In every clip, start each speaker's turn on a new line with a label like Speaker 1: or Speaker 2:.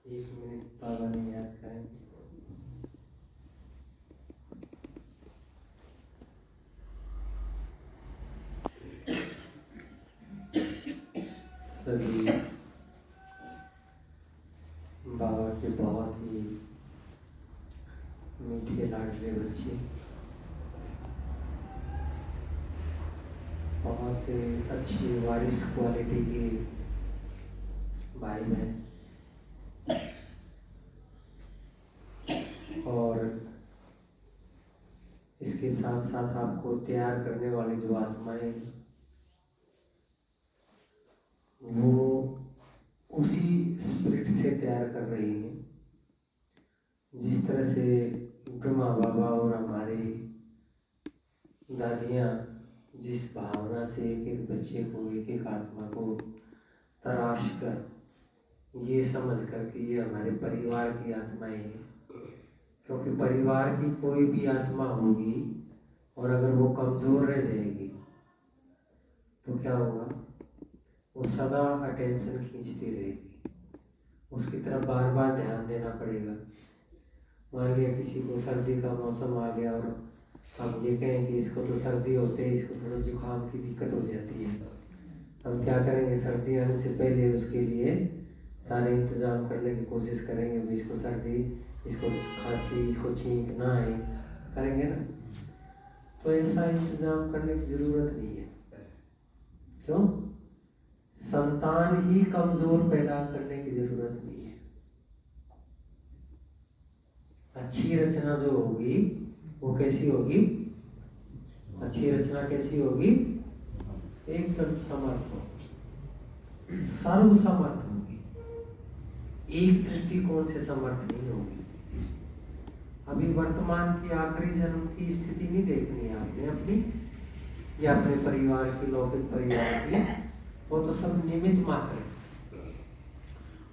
Speaker 1: एक मिनट बाबा ने याद करें। सभी बाबा के बहुत ही मीठे लाडले बच्चे, बहुत अच्छी वारिस क्वालिटी के भाई बहन, और इसके साथ साथ आपको तैयार करने वाली जो आत्माएं वो उसी स्पिरिट से तैयार कर रही हैं। जिस तरह से ब्रह्मा बाबा और हमारी दादियाँ जिस भावना से एक एक बच्चे को, एक एक आत्मा को तराश कर ये समझ कर कि ये हमारे परिवार की आत्माएं हैं, क्योंकि परिवार की कोई भी आत्मा होगी और अगर वो कमज़ोर रह जाएगी तो क्या होगा, वो सदा अटेंशन खींचती रहेगी, उसकी तरफ बार बार ध्यान देना पड़ेगा। मान लिया किसी को सर्दी का मौसम आ गया और हम ये कहें कि इसको तो सर्दी होते ही इसको थोड़ा जुकाम की दिक्कत हो जाती है, हम क्या करेंगे, सर्दी आने से पहले उसके लिए सारे इंतज़ाम करने की कोशिश करेंगे, भी इसको सर्दी, इसको खांसी, इसको छींक ना आए, करेंगे ना। तो ऐसा इंतज़ाम करने की ज़रूरत नहीं है। क्यों? संतान ही कमज़ोर पैदा करने की ज़रूरत नहीं है। अच्छी रचना जो होगी वो कैसी होगी? अच्छी रचना कैसी होगी? एकदम समर्थ होगी, सर्व समर्थ होगी, एक दृष्टिकोण से समर्थ नहीं होगी। अभी वर्तमान की आखिरी जन्म की स्थिति नहीं देखनी है आपने अपनी या अपने परिवार की, लौकिक परिवार की, वो तो सब निमित्त मात्र है।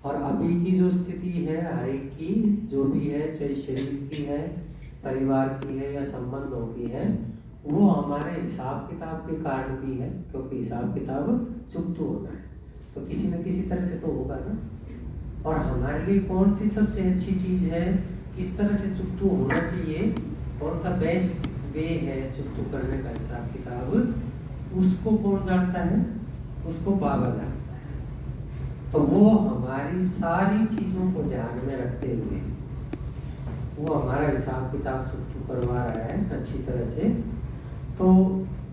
Speaker 1: और अभी की जो स्थिति है हर एक की, जो भी है, चाहे शरीर की है, परिवार की है या संबंधों की है, वो हमारे हिसाब किताब के कारण भी है, क्योंकि हिसाब किताब चुप तो होना है, तो किसी न किसी तरह से तो होगा ना। और हमारे लिए कौन सी सबसे अच्छी चीज़ है, किस तरह से चुप्तू होना चाहिए, कौन सा बेस्ट वे है चुप्तू करने का हिसाब किताब, उसको कौन जानता है? उसको बाबा जानता है। तो वो हमारी सारी चीज़ों को ध्यान में रखते हुए वो हमारा हिसाब किताब चुप्तू करवा रहा है अच्छी तरह से। तो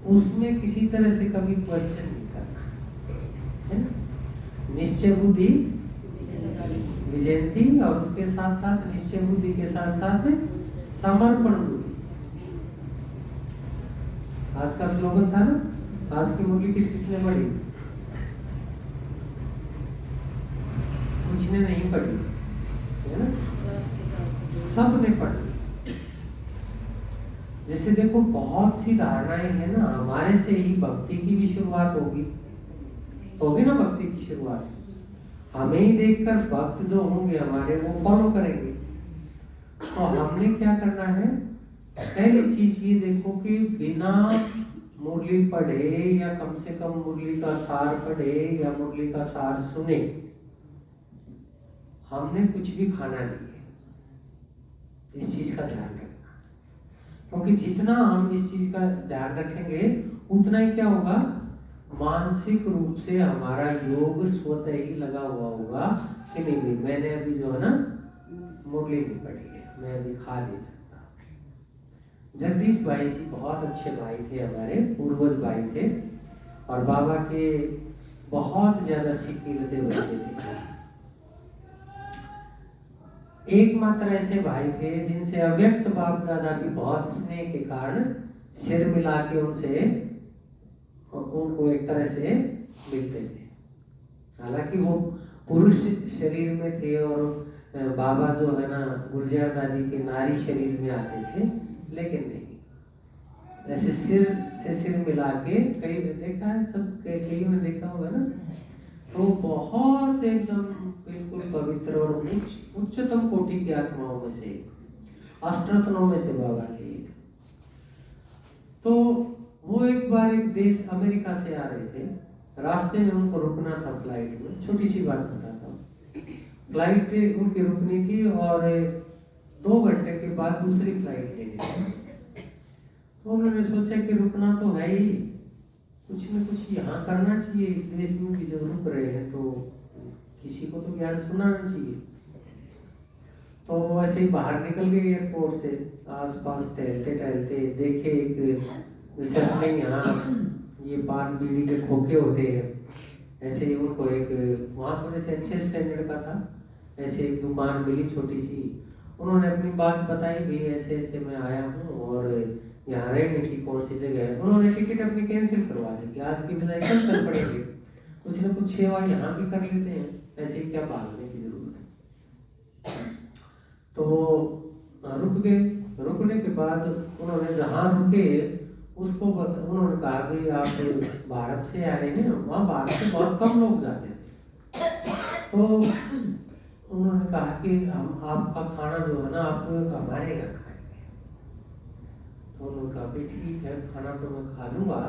Speaker 1: उसमें किसी तरह से कभी क्वेश्चन नहीं करना है ना। निश्चय बुद्धि विजयंती, और उसके साथ साथ निश्चय बुद्धि के साथ साथ समर्पण बुद्धि। आज का स्लोगन था ना, आज की मुरली किसने पढ़ी? कुछ ने नहीं पढ़ी है ना, सब ने पढ़ी। जैसे देखो बहुत सी धारणाएं है ना, हमारे से ही भक्ति की भी शुरुआत होगी ना, भक्ति की शुरुआत हमें ही देखकर भक्त जो होंगे हमारे वो फॉलो करेंगे। तो हमने क्या करना है, पहली चीज ये देखो कि बिना मुरली पढ़े या कम से कम मुरली का सार पढ़े या मुरली का सार सुने हमने कुछ भी खाना नहीं है। इस चीज का ध्यान रखना, क्योंकि जितना हम इस चीज का ध्यान रखेंगे उतना ही क्या होगा, मानसिक रूप से हमारा योग स्वतः ही लगा हुआ होगा कि नहीं भाई मैंने अभी जो है ना मुरली नहीं पढ़ी है, मैं अभी खा नहीं सकता। जगदीश भाई जी बहुत अच्छे भाई थे, हमारे पूर्वज भाई थे, और बाबा के बहुत ज्यादा सिकीलते बच्चे थे। एकमात्र ऐसे भाई थे जिनसे अव्यक्त बाप दादा की बहुत स्नेह के कारण सिर मिला के उनको एक तरह से मिलते थे। हालांकि वो पुरुष शरीर में थे और बाबा जो है ना गुर्जर दादी के नारी शरीर में आते थे, लेकिन नहीं ऐसे सिर से सिर मिला के, कई देखा है, सब कई में देखा होगा ना, तो बहुत एकदम बिल्कुल पवित्र और उच्चतम कोटि की आत्माओं में से, अष्टरत्नों में से बाबा के एक। तो वो एक बार एक देश अमेरिका से आ रहे थे, रास्ते में उनको रुकना था फ्लाइट में। छोटी सी बात बताता हूँ, फ्लाइट उनकी रुकनी थी और 2 घंटे के बाद दूसरी फ्लाइट लेनी थी। तो उन्होंने सोचा कि रुकना तो है ही, कुछ न कुछ यहाँ करना चाहिए इस देश में भी, जब रुक रहे हैं तो किसी को तो ज्ञान सुनाना चाहिए। तो वैसे ही बाहर निकल गए एयरपोर्ट से, आसपास टहलते टहलते देखे एक, जैसे अपने यहाँ ये पान बीड़ी के खोखे होते हैं, ऐसे ही उनको एक वहाँ थोड़े से अच्छे स्टैंडर्ड का था, ऐसे एक दुकान मिली छोटी सी। उन्होंने अपनी बात बताई, भी ऐसे ऐसे मैं आया हूँ और यहाँ रहने की कौन सी जगह है। उन्होंने टिकट अपनी कैंसिल करवा दी कि आज की बजाय कल चल पड़ेंगे, कुछ न कुछ सेवा यहाँ भी कर लेते हैं, ऐसे ही क्या भागने की जरूरत है। तो रुक गए। रुकने के बाद उन्होंने जहाँ रुके उसको उन्होंने कहा भी आप भारत से आए हैं, वहाँ भारत से बहुत कम लोग जाते हैं। तो उन्होंने कहा कि हम आपका खाना जो है ना आप हमारे यहाँ खाएंगे। तो उन्होंने कहा भी ठीक है, खाना तो मैं खा लूँगा,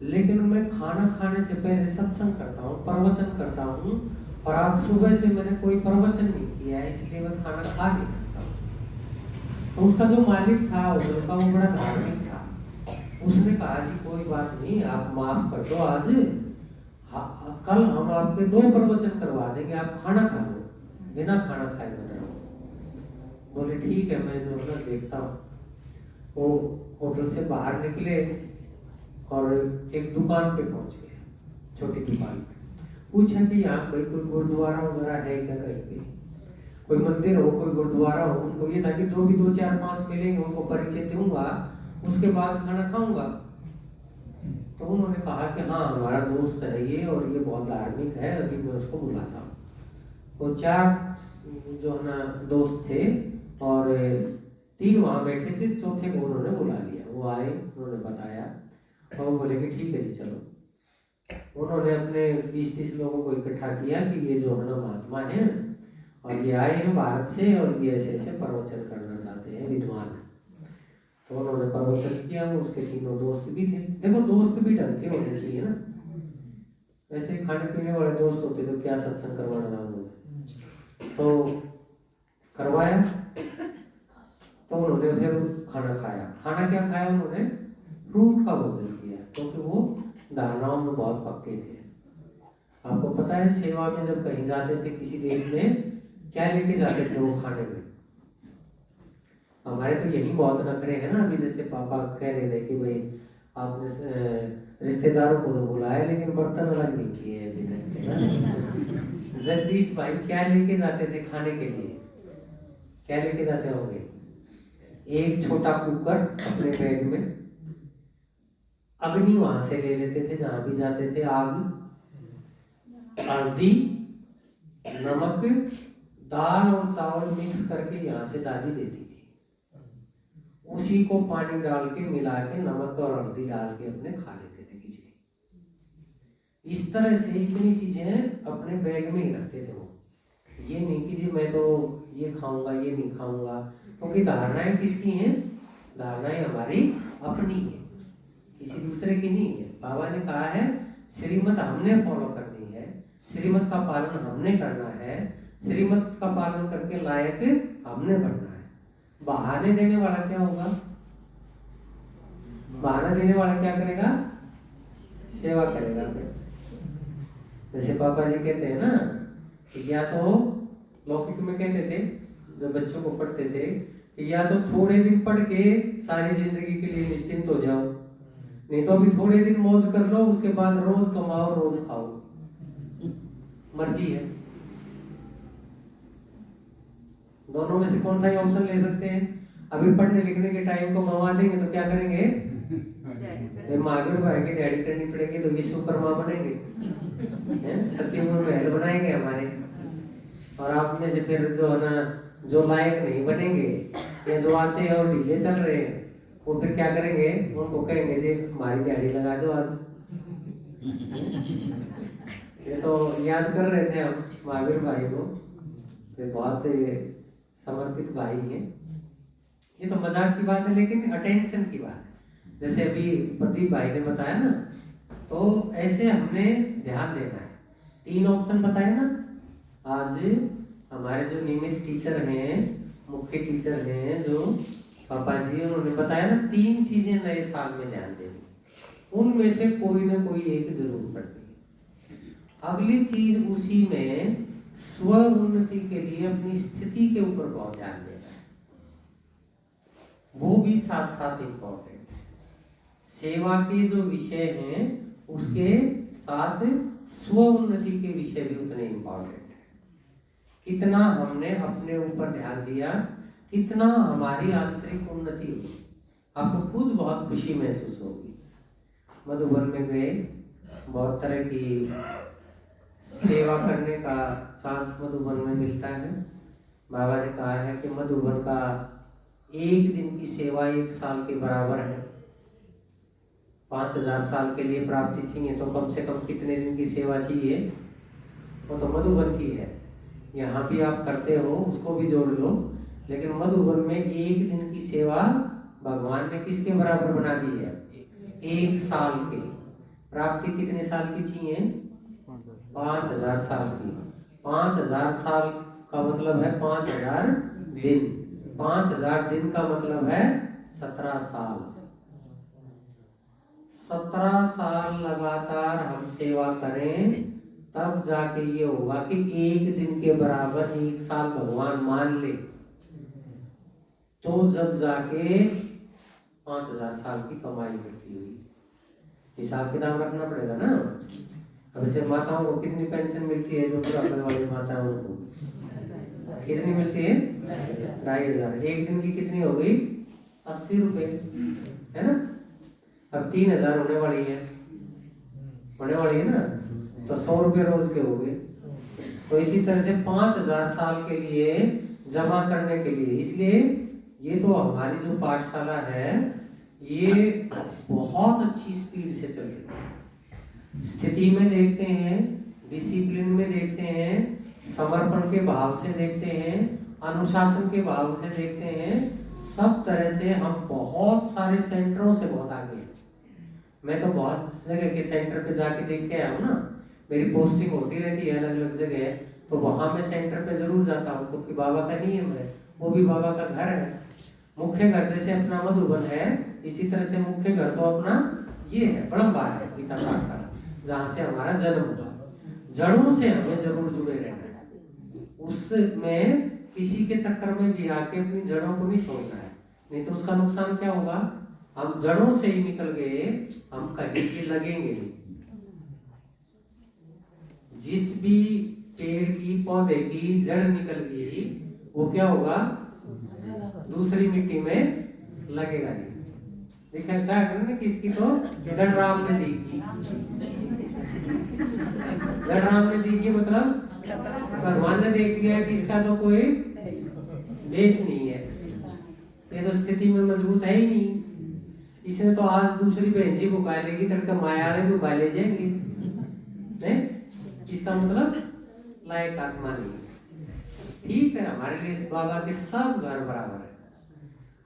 Speaker 1: लेकिन मैं खाना खाने से पहले सत्संग करता हूँ, प्रवचन करता हूँ, और आज सुबह से मैंने कोई प्रवचन नहीं किया है, इसलिए मैं खाना खा नहीं सकता हूँ। तो उसका जो मालिक था होटल का, वो बड़ा धार्मिक था। उसने कहा जी कोई बात नहीं, आप माफ कर दो, आज कल हम आपके 2 प्रवचन करवा देंगे, आप खाना खा लो, बिना खाना खाए बना रहो। बोले ठीक है, मैं जो है देखता हूँ। वो होटल से बाहर निकले और एक दुकान पे पहुंच गए, छोटी दुकान पे। पूछा कि यहाँ कोई गुरुद्वारा वगैरह है क्या, कहीं पे कोई मंदिर हो, कोई गुरुद्वारा हो। उनको ये था कि जो भी 2 4 5 मिलेंगे उनको परिचय दूंगा, उसके बाद खाना खाऊंगा। तो उन्होंने कहा कि हाँ हमारा दोस्त है ये, और ये बहुत धार्मिक है, अभी मैं उसको बुलाता हूँ। वो 4 जो है ना दोस्त थे और 3 वहाँ बैठे थे, चौथे को उन्होंने बुला लिया। वो आए, उन्होंने बताया और वो बोले कि ठीक है जी चलो। उन्होंने अपने 20-30 लोगों को इकट्ठा किया कि ये जो है ना महात्मा है और ये आए हैं भारत से, और ये ऐसे ऐसे प्रवचन करना चाहते हैं, विद्वान है। तो उन्होंने प्रवचन किया। वो उसके 3 दोस्त भी थे। देखो दोस्त भी ढंग के होने चाहिए ना, ऐसे खाने पीने वाले दोस्त होते तो क्या सत्संग करवाना था उन्होंने। तो करवाया, तो उन्होंने फिर खाना खाया। खाना क्या खाया उन्होंने? फ्रूट का भोजन किया, क्योंकि वो धारणाओं में बहुत पक्के थे। आपको पता है सेवा में जब कहीं जाते थे किसी देश में, क्या लेके जाते थे वो खाने में? हमारे तो यही बहुत नखरे हैं ना। अभी जैसे पापा कह रहे थे कि भाई आपने रिश्तेदारों को तो बुलाया लेकिन बर्तन अलग नहीं किए अभी तक। जगदीश भाई क्या लेके जाते थे खाने के लिए? क्या लेके जाते होंगे? एक छोटा कुकर अपने बैग में, अग्नि वहां से ले लेते थे जहां भी जाते थे, आग, हल्दी, नमक, दाल और चावल मिक्स करके यहाँ से दादी देती थी। उसी को पानी डाल के मिला के, नमक और हल्दी डाल के अपने खा लेते थे खिचड़ी। इस तरह से इतनी चीजें अपने बैग में ही रखते थे वो। ये नहीं कि जी मैं तो ये खाऊंगा ये नहीं खाऊंगा, क्योंकि धारणाएं किसकी हैं? धारणाएं हमारी अपनी है, किसी दूसरे की नहीं है। बाबा ने कहा है श्रीमत हमने फॉलो करनी है, श्रीमत का पालन हमने करना है, श्रीमत का पालन करके लायक हमने बनना है। बहाने देने वाला क्या होगा? बहाना देने वाला क्या करेगा? सेवा करेगा। जैसे पापा जी कहते हैं ना, या तो लौकिक में कहते थे जब बच्चों को पढ़ते थे कि या तो थोड़े दिन पढ़ के सारी जिंदगी के लिए निश्चिंत हो जाओ, नहीं तो अभी थोड़े दिन मौज कर लो, उसके बाद रोज कमाओ रोज खाओ, मर्जी है। दोनों में से कौन सा ही ऑप्शन ले सकते हैं? अभी पढ़ने लिखने के टाइम को गंवा देंगे तो क्या करेंगे? महावीर भाई की डैडी करनी पड़ेगी तो विश्वकर्मा बनेंगे, सत्ययुग में महल बनाएंगे हमारे। और आप में से फिर जो है ना, जो लायक नहीं बनेंगे या जो आते हैं और ढीले चल रहे हैं, वो फिर क्या करेंगे? उनको कहेंगे जी हमारी दिहाड़ी लगा दो आज। ये तो याद कर रहे थे हम महावीर भाई को, ये बहुत समर्पित भाई हैं। ये तो मजाक की बात है, लेकिन अटेंशन की बात है। जैसे अभी प्रदीप भाई ने बताया ना, तो ऐसे हमने ध्यान देना है। 3 ऑप्शन बताए ना, आज हमारे जो नियमित टीचर हैं, मुख्य टीचर हैं जो पापा जी, उन्होंने बताया ना 3 चीजें नए साल में ध्यान देनी, उनमें से कोई ना कोई एक जरूर पड़ती है। अगली चीज उसी में स्व उन्नति के लिए अपनी स्थिति के ऊपर बहुत ध्यान देना है, वो भी साथ साथ इम्पोर्टेंट है। सेवा के जो विषय हैं उसके साथ स्व उन्नति के विषय भी उतने इम्पोर्टेंट है। कितना हमने अपने ऊपर ध्यान दिया, कितना हमारी आंतरिक उन्नति हुई, आपको खुद बहुत खुशी महसूस होगी। मधुबन में गए, बहुत तरह की सेवा करने का चांस मधुबन में मिलता है। बाबा ने कहा है कि मधुबन का 1 दिन की सेवा 1 साल के बराबर है। 5000 साल के लिए प्राप्ति चाहिए तो कम से कम कितने दिन की सेवा चाहिए, वो तो मधुबन की है। यहाँ भी आप करते हो, उसको भी जोड़ लो, लेकिन मधुबन में 1 दिन की सेवा भगवान ने किसके बराबर बना दी है? 1 साल के। प्राप्ति कितने साल की चाहिए? 5000 साल की। 5000 साल का मतलब है 5000 दिन। 5000 दिन का मतलब है 17 साल। 17 साल लगातार हम सेवा करें, तब जाके ये होगा कि 1 दिन के बराबर 1 साल भगवान मान ले, तो जब जाके 5000 साल की कमाई मिलती हुई। हिसाब किताब रखना पड़ेगा ना। अब जैसे माताओं को कितनी पेंशन मिलती है, जो बुढ़ापे वाली माताओं को कितनी मिलती है? 2500। 1 दिन की कितनी हो गई? 80 रुपए, है ना। अब 3000 होने वाली है ना, तो 100 रुपये रोज के हो गए। तो इसी तरह से 5000 साल के लिए जमा करने के लिए, इसलिए ये तो हमारी जो पाठशाला है ये बहुत अच्छी स्पीड से चल रही है। स्थिति में देखते हैं, डिसिप्लिन में देखते हैं, समर्पण के भाव से देखते हैं, अनुशासन के भाव से देखते हैं, सब तरह से हम बहुत सारे सेंटरों से बहुत आगे हैं। मैं तो बहुत जगह के सेंटर पे जाके देख के आया हूँ ना, मेरी पोस्टिंग होती रहती है अलग अलग जगह, तो वहां मैं सेंटर पे जरूर जाता हूँ, क्योंकि बाबा का नियम है, वो भी बाबा का घर है। मुख्य घर जैसे अपना मधुबन है, इसी तरह से मुख्य घर तो अपना ये है, बड़म्बार है, पिता पाठशाला, जहाँ से हमारा जन्म हुआ। जड़ों से हमें जरूर जुड़े रहना है, उसमें किसी के चक्कर में भी आके अपनी जड़ों को नहीं छोड़ना है, नहीं तो उसका नुकसान क्या होगा? हम जड़ों से ही निकल गए, हम कहीं भी लगेंगे नहीं। जिस भी पेड़ की, पौधे की जड़ निकल गई, वो क्या होगा? दूसरी मिट्टी में लगेगा नहीं। देखा क्या करना कि इसकी तो जड़ राम ने दी की, जड़ राम ने दी की मतलब भगवान ने देख लिया कि इसका तो कोई बेस नहीं है, ये तो स्थिति में मजबूत है ही नहीं। इसने तो आज दूसरी बहन जी को गाय लेगी, तड़का माया को गाय ले जाएंगे, नहीं? इसका मतलब लायक आत्मा नहीं। ठीक है, हमारे लिए इस बाबा के सब घर बराबर है।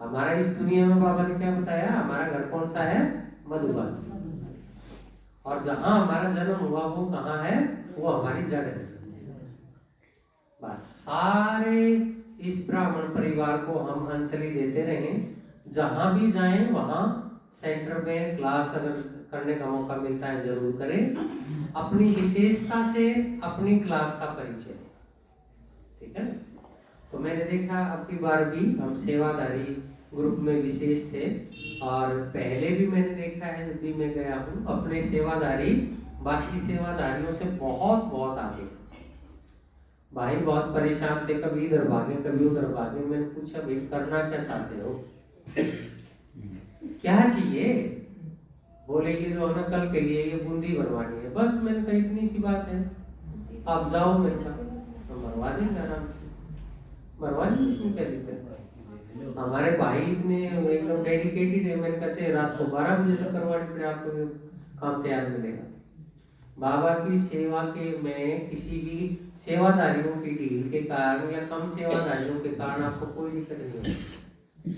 Speaker 1: हमारा इस दुनिया में बाबा ने क्या बताया? हमारा घर कौन सा है? मधुबन। और जहां हमारा जन्म हुआ वो कहाँ है? वो हमारी जड़ है। बस सारे इस ब्राह्मण परिवार को हम अंजलि देते रहें, जहां भी जाएं वहां सेंटर में क्लास अगर करने का मौका मिलता है जरूर करें। अपनी विशेषता से अपनी क्लास का परिचय, ठीक है। तो मैंने देखा अब की बार भी हम सेवादारी ग्रुप में विशेष थे, और पहले भी मैंने देखा है जब भी मैं गया हूँ, अपने सेवादारी बाकी सेवादारियों से बहुत बहुत आगे। भाई बहुत परेशान थे, कभी इधर भागे कभी उधर भागे। मैंने पूछा भाई करना क्या चाहते हो, क्या चाहिए? बोले ये जो है ना कल के लिए ये बूंदी भरवानी है। बस मैंने कहा इतनी सी बात है, आप जाओ। मैंने कहा तो भरवा देंगे आराम से, भरवा देंगे, इसमें क्या दिक्कत है। हमारे भाई इतने एकदम डेडिकेटेड है। मैंने कहा रात को 12 बजे तक करवानी पड़े आपको, काम तैयार मिलेगा। बाबा की सेवा के में किसी भी सेवादारियों की ढील के कारण या कम सेवादारियों के कारण आपको कोई दिक्कत नहीं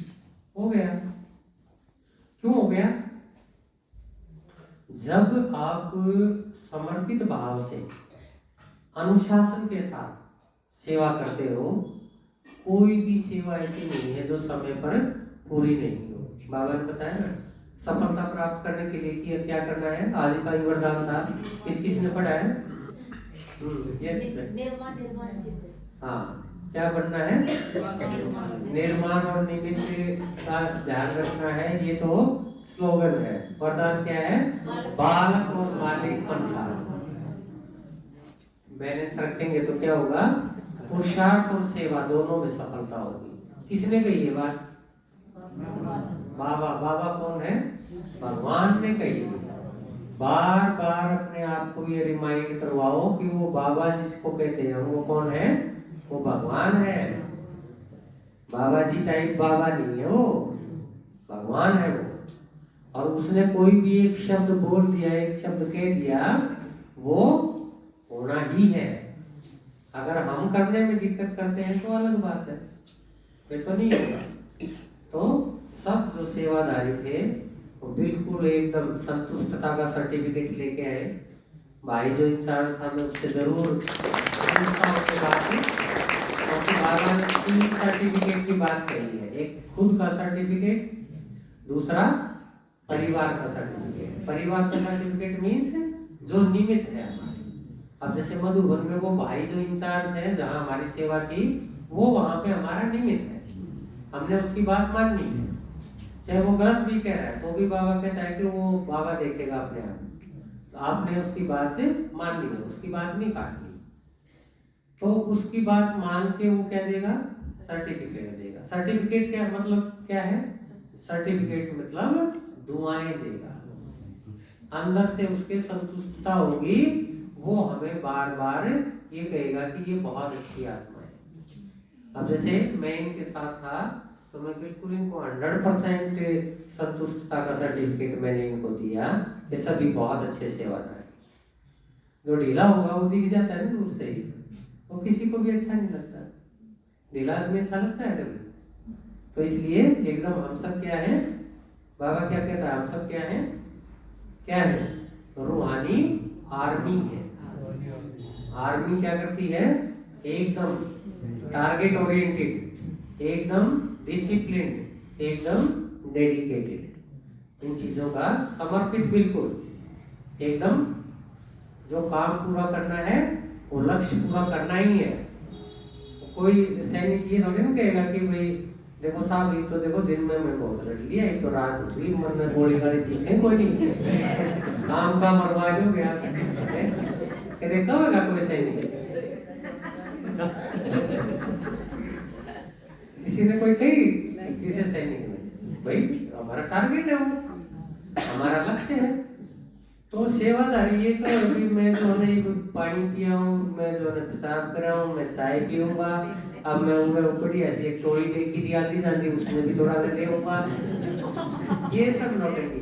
Speaker 1: हो गया। क्यों हो गया? जब आप समर्पित भाव से अनुशासन के साथ सेवा करते हो, कोई भी सेवा ऐसी नहीं है जो समय पर पूरी नहीं हो। बाबा ने बताया ना, सफलता प्राप्त करने के लिए क्या करना है। आज का ही वरदान था, किसने पढ़ा है? हाँ, क्या बनना है? निर्माण और निमित्त का ध्यान रखना है। ये तो स्लोगन है। वरदान क्या है? बालक और मालिक बनना। बैलेंस रखेंगे तो क्या होगा? पुरुषार्थ और सेवा दोनों में सफलता होगी। किसने कही ये बात? बाबा। बाबा कौन है? भगवान ने कही। बार बार अपने आप को ये रिमाइंड करवाओ कि वो बाबा जिसको कहते हैं वो कौन है? वो भगवान है। बाबा जी टाइप बाबा नहीं है वो, भगवान है वो। और उसने कोई भी एक शब्द बोल दिया, एक शब्द कह दिया, वो होना ही है। अगर हम करने में दिक्कत करते हैं तो अलग बात है, ये तो नहीं होगा। तो सब जो सेवादारी थे वो बिल्कुल एकदम संतुष्टता का सर्टिफिकेट लेके आए। भाई जो इंसान था मैं उससे जरूर पूछता हूँ उसके बात में, क्योंकि बाबा ने 3 सर्टिफिकेट की बात कही है। एक खुद का सर्टिफिकेट, दूसरा परिवार का सर्टिफिकेट। परिवार का सर्टिफिकेट मीन्स जो निमित्त है हमारे। अब जैसे मधुबन में वो भाई जो इंचार्ज है जहाँ हमारी सेवा की, वो वहाँ पे हमारा निमित्त है। हमने उसकी बात माननी है, चाहे वो गलत भी कह रहा है तो भी बाबा कहता है कि वो बाबा देखेगा अपने आप। तो आपने उसकी बात माननी है, उसकी बात नहीं काटनी। तो उसकी बात मान के वो क्या देगा? सर्टिफिकेट देगा। सर्टिफिकेट क्या मतलब क्या है? सर्टिफिकेट मतलब दुआएं देगा। अंदर से उसके संतुष्टता होगी, वो हमें बार बार ये कहेगा कि ये बहुत अच्छी आत्मा है। अब जैसे मैं इनके साथ था तो मैं बिल्कुल इनको 100% संतुष्टता का सर्टिफिकेट मैंने इनको दिया कि सभी बहुत अच्छे सेवादार। जो ढीला होगा वो दिख जाता है ना दूर से ही, वो किसी को भी अच्छा नहीं लगता। ढीला आदमी अच्छा लगता है कभी? तो इसलिए एकदम हम सब क्या है, बाबा क्या कहता है, हम सब क्या है? क्या है? रूहानी आर्मी है। आर्मी क्या करती है? एकदम टारगेट ओरिएंटेड, एकदम डिसिप्लिन, एकदम डेडिकेटेड, इन चीजों का समर्पित, बिल्कुल एकदम जो काम पूरा करना है वो लक्ष्य पूरा करना ही है। कोई सैनिक ये थोड़ी ना कहेगा कि भाई देखो साहब एक तो देखो दिन में मैं बहुत लड़ लिया, एक तो रात हुई मन में गोली गाड़ी थी है, कोई नहीं काम का मरवा जो गया कहते कब होगा कोई सैनिक? किसी ने कोई कही किसी सैनिक ने भाई हमारा टारगेट है, वो हमारा लक्ष्य है। तो सेवादारी ये करो कि मैं जो है पानी पिया हूँ, मैं जो है पेशाब करा हूँ, मैं चाय पीऊंगा, अब मैं ऊपरी ऐसी एक टोली देखी थी आती जाती, उसमें भी थोड़ा ले लूंगा, ये सब नौटंकी।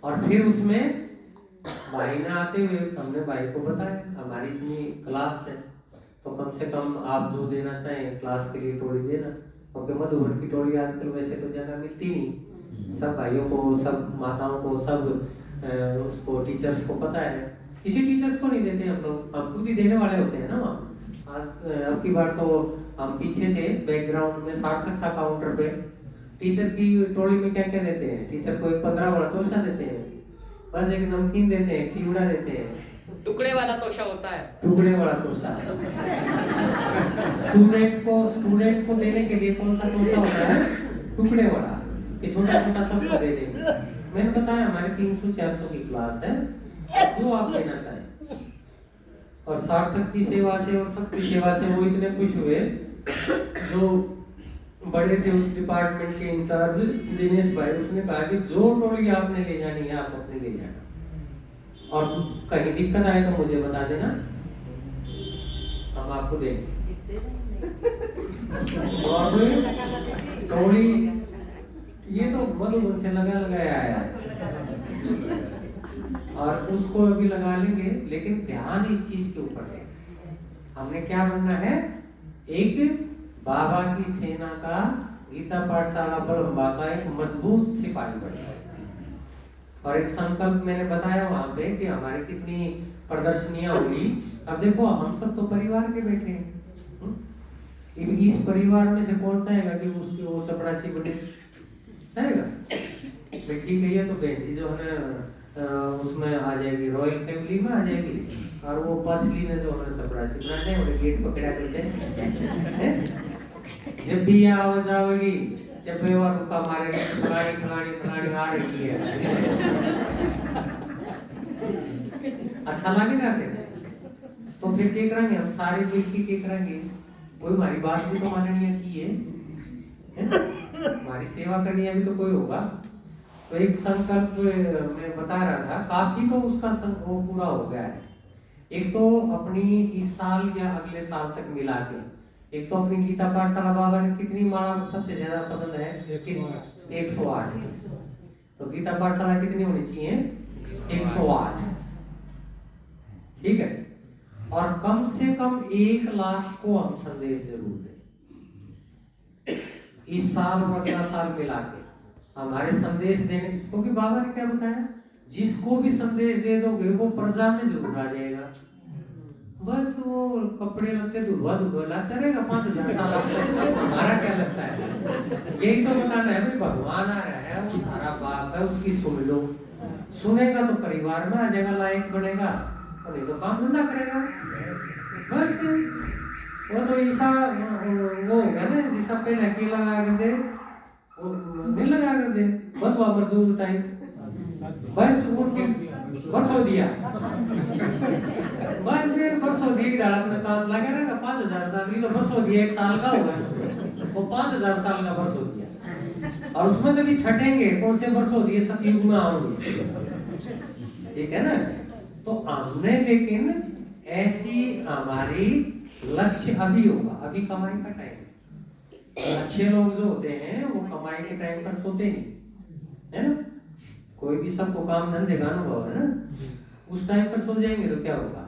Speaker 1: और फिर उसमें भाई ने आते हुए हमने भाई को बताया हमारी इतनी क्लास है तो कम से कम आप जो देना चाहें क्लास के लिए टोली देना, क्योंकि मधुबन की टोली आजकल वैसे तो ज्यादा मिलती नहीं। सब भाइयों को, सब माताओं को, सब उसको टीचर्स को पता है। किसी टीचर्स को नहीं देते हम लोग, हम खुद ही देने वाले होते हैं ना वहाँ। आज अब की बार तो हम पीछे थे बैकग्राउंड में, सार्थक था काउंटर पे। टीचर की टोली में क्या क्या देते हैं? टीचर को एक 15 बड़ा तोशा देते हैं, बस एक नमकीन देते हैं, चिवड़ा देते हैं,
Speaker 2: टुकड़े वाला तोशा होता है,
Speaker 1: टुकड़े वाला तोशा। स्टूडेंट को देने के लिए कौन सा तोशा होता है? टुकड़े वाला, कि छोटा छोटा सबको दे देंगे। मैंने बताया हमारे 300-400 की क्लास है, जो आप लेना चाहें। और सार्थक की सेवा से और सबकी सेवा से वो इतने खुश हुए, जो बड़े थे उस डिपार्टमेंट के इंचार्ज दिनेश भाई, उसने कहा कि जो टोली आपने ले जानी है आप अपने ले जाना, और कहीं दिक्कत आए तो मुझे बता देना, हम आपको देंगे। और टोली ये तो मधुबन से लगाया आया और उसको अभी लगा लेंगे, लेकिन ध्यान इस चीज के ऊपर है। हमने क्या बनना है? एक बाबा की सेना का, गीता पाठशाला बलम्बा का एक मजबूत सिपाही बनना है। और एक संकल्प मैंने बताया वहां पे कि हमारी कितनी प्रदर्शनियां होगी। अब देखो हम सब तो परिवार के बैठे हैं, इस परिवार में से कौन चाहेगा कि उसकी वो चपरासी बने? चाहेगा? बेटी गई है तो बेटी जो है उसमें आ जाएगी, रॉयल फैमिली में आ जाएगी, और वो पसली ने जो है चपरासी बनाने वाले गेट पकड़ा करते हैं। जब भी यहाँ आवाज आवेगी, जब भी वह रुका मारेगी, फलानी फलानी फलानी आ रही है, अच्छा लगेगा फिर? तो फिर क्या करेंगे हम सारे मिलकर? क्या करेंगे? कोई हमारी बात भी तो माननी चाहिए, हमारी सेवा करनी है भी तो कोई होगा। तो एक संकल्प मैं बता रहा था, काफी तो उसका वो पूरा हो गया है। एक तो अपनी इस साल या अगले साल तक मिला के, एक तो अपनी गीता पाठशाला बाबा ने कितनी माला सबसे ज्यादा पसंद है? 108। तो गीता पाठशाला कितनी होनी चाहिए? 108। ठीक है। और कम से कम 1 लाख को हम संदेश जरूर दें इस साल और अगला साल मिला के। हमारे संदेश देने, क्योंकि बाबा ने क्या बताया, जिसको भी संदेश दे दोगे वो प्रजा में जरूर आ जाएगा। बस वो कपड़े लगते धुलवा लाता रहेगा 5000 साल। हमारा क्या लगता है? यही तो बताना है भाई, भगवान आ रहा है, वो सारा बाप है, उसकी सुन लो। सुनेगा तो परिवार में आ जाएगा, लायक बनेगा, और नहीं तो काम धंधा करेगा। बस वो तो ऐसा वो होगा ना, जैसा पहले अकेला लगा कर दे, वो नहीं लगा कर दे, बदवा मजदूर टाइप। बस उनके बस हो दिया, बस हो दिया, डाला में काम लगा रहेगा 5000 साल की, तो बस हो दिया 1 साल का होगा, वो 5000 साल का बस हो दिया। और उसमें कभी छटेंगे कौन से वर्ष हो दिए, सतयुग में आओगे, ठीक है ना? तो हमने लेकिन ऐसी हमारी लक्ष्य अभी होगा, अभी कमाई का टाइम। अच्छे लोग जो होते हैं वो कमाई के टाइम पर सोते नहीं, है ना? कोई भी सबको काम धंधे का अनुभव है ना, उस टाइम पर सो जाएंगे तो क्या होगा?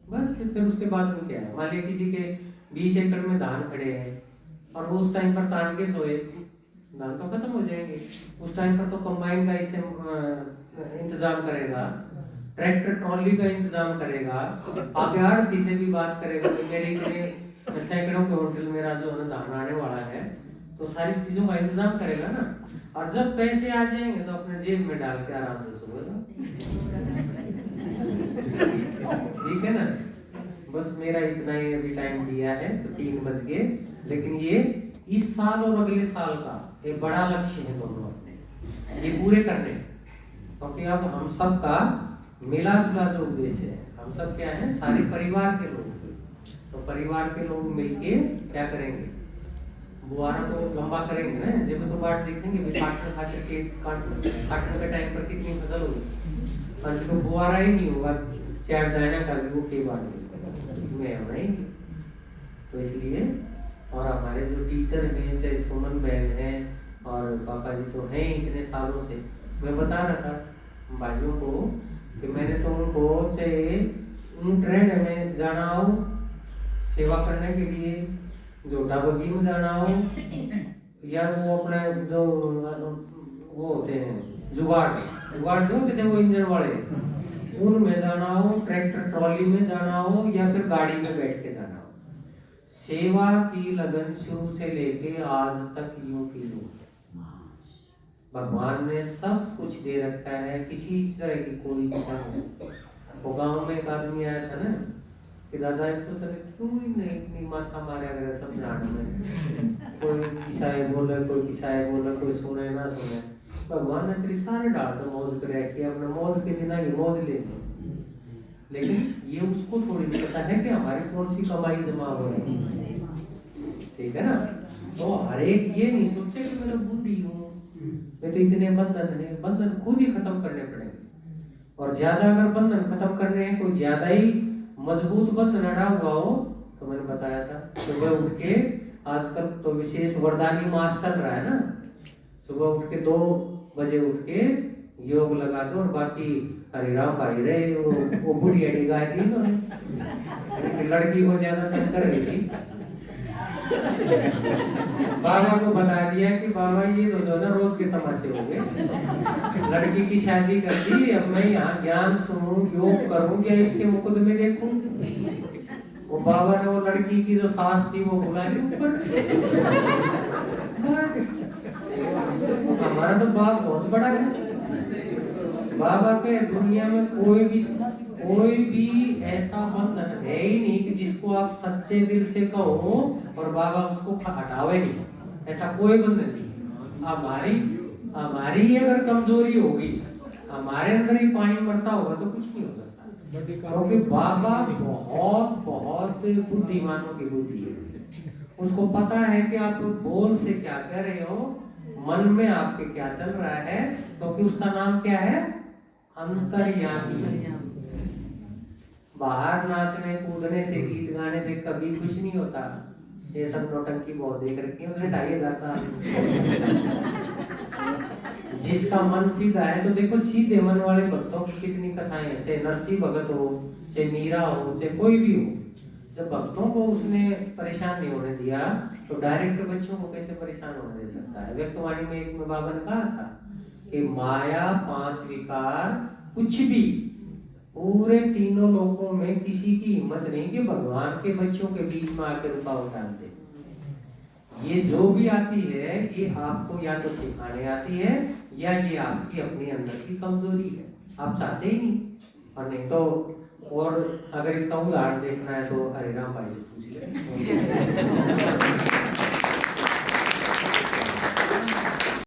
Speaker 1: बस फिर उसके बाद में क्या है, मान लिया किसी के 20 एकड़ में धान खड़े हैं और वो उस टाइम पर तान के सोए, धान तो खत्म हो जाएंगे। उस टाइम पर तो कंबाइन का इंतजाम करेगा, ट्रैक्टर ट्रॉली का इंतजाम करेगा, आप आड़ती से भी बात करेगा कि मेरे इतने सैकड़ों के होटल मेरा जो है धान आने वाला है, तो सारी चीजों का इंतजाम करेगा ना। और जब पैसे आ जाएंगे तो अपने जेब में डाल के आराम से सोएगा, ठीक है ना? बस मेरा इतना ही अभी टाइम दिया है, तो 3 बज गए, लेकिन ये इस साल और अगले साल का एक बड़ा लक्ष्य है दोनों अपने, ये पूरे करने। क्योंकि अब हम सब का मिला जुला जो उद्देश्य है, हम सब क्या है, सारे परिवार के लोग, तो परिवार के लोग मिलके क्या करेंगे, बुआरा तो लंबा करेंगे ना, जब तो बाट देखेंगे भी काटने के टाइम पर कितनी फसल होगी, और जो बुआरा ही नहीं होगा 4 दाना का भी वो के बात में नहीं। तो इसलिए, और हमारे जो टीचर हैं, चाहे सुमन बहन है और पापा जी तो हैं इतने सालों से, मैं बता रहा था भाइयों को कि मैंने तो उनको चाहे ट्रेंड में जाना हो सेवा करने के लिए, जोटा बगी में जाना हो, या वो अपने जो वो होते हैं जुगाड़ जो होते थे वो इंजन वाले, उनमें जाना हो, ट्रैक्टर ट्रॉली में जाना हो, या फिर गाड़ी में बैठ के जाना हो, सेवा की लगन शुरू से लेके आज तक यूं की यूं। भगवान ने सब कुछ दे रखा है, किसी तरह की कोई इच्छा नहीं। वो गाँव में एक आदमी आया था ना कि दादा एक तो क्यों ही नहीं माथा मारे अगर समझाने में, कोई किसाए बोले, कोई किसाए बोले, कोई सुने ना सुने, भगवान ने तेरी सारे डाल तो मौज करे कि अपने मौज के दिन ये मौज ले लो। लेकिन ये उसको थोड़ी नहीं पता है कि हमारी कौन सी कमाई जमा हो रही है, ठीक है ना? तो हर एक ये नहीं सोचे कि मैं बूढ़ी हूँ, मैं तो इतने बंधन खुद ही खत्म करने पड़ेंगे। और ज्यादा अगर बंधन खत्म करने हैं, कोई ज्यादा ही मजबूत बंधन अड़ा हुआ हो, तो मैंने बताया था सुबह उठ के, आजकल तो विशेष वरदानी मास चल रहा है ना, सुबह उठ के 2 बजे उठ के योग लगा दो, और बाकी हरिराम भाई रहे वो बुढ़िया गाय दी उन्होंने, लड़की को ज्यादा तंग कर रही थी, बाबा को बता दिया कि बाबा ये तो जो ना रोज के तमाशे हो गए, लड़की की शादी कर दी, अब मैं यहाँ ज्ञान सुनूं, योग करूं या इसके मुकदमे देखूं। वो बाबा ने वो लड़की की जो सास थी वो बुला ली ऊपर। हमारा तो बाप बहुत बड़ा है। बाबा के दुनिया में कोई भी ऐसा बंधन है ही नहीं कि जिसको आप सच्चे दिल से कहो और बाबा उसको हटावे नहीं। ऐसा कोई बंधन नहीं। हमारी अगर कमजोरी होगी, हमारे अंदर ही पानी मरता होगा तो कुछ नहीं हो सकता। क्योंकि बाबा बहुत बहुत बुद्धिमानों की बुद्धि है। उसको पता है कि आप बोल से क्या कह रहे हो, मन में आपके क्या चल रहा है, क्योंकि उसका नाम क्या है, अंतर्यामी। बाहर नाचने कूदने से, गीत गाने से कभी कुछ नहीं होता। ये सब नौटंकी बहुत देख रखी है उसने 2500 साल। जिसका मन सीधा है, तो देखो सीधे मन वाले भक्तों की कितनी कथाएं हैं, चाहे नरसिंह भगत हो, चाहे मीरा हो, चाहे कोई भी हो। जब भक्तों को उसने परेशान नहीं होने दिया तो डायरेक्ट बच्चों को कैसे परेशान होने दे सकता है। व्यक्तवाणी में एक में बाबा ने कहा था कि माया, 5 विकार, कुछ भी पूरे तीनों लोगों में किसी की हिम्मत नहीं कि भगवान के बच्चों के बीच में आकर रुकावट डाल दे। ये जो भी आती है ये आपको या तो सिखाने आती है या ये आपकी अपने अंदर की कमजोरी है, आप चाहते ही नहीं। और नहीं तो, और अगर इसका उदाहरण देखना है तो हरिराम भाई से पूछ ले।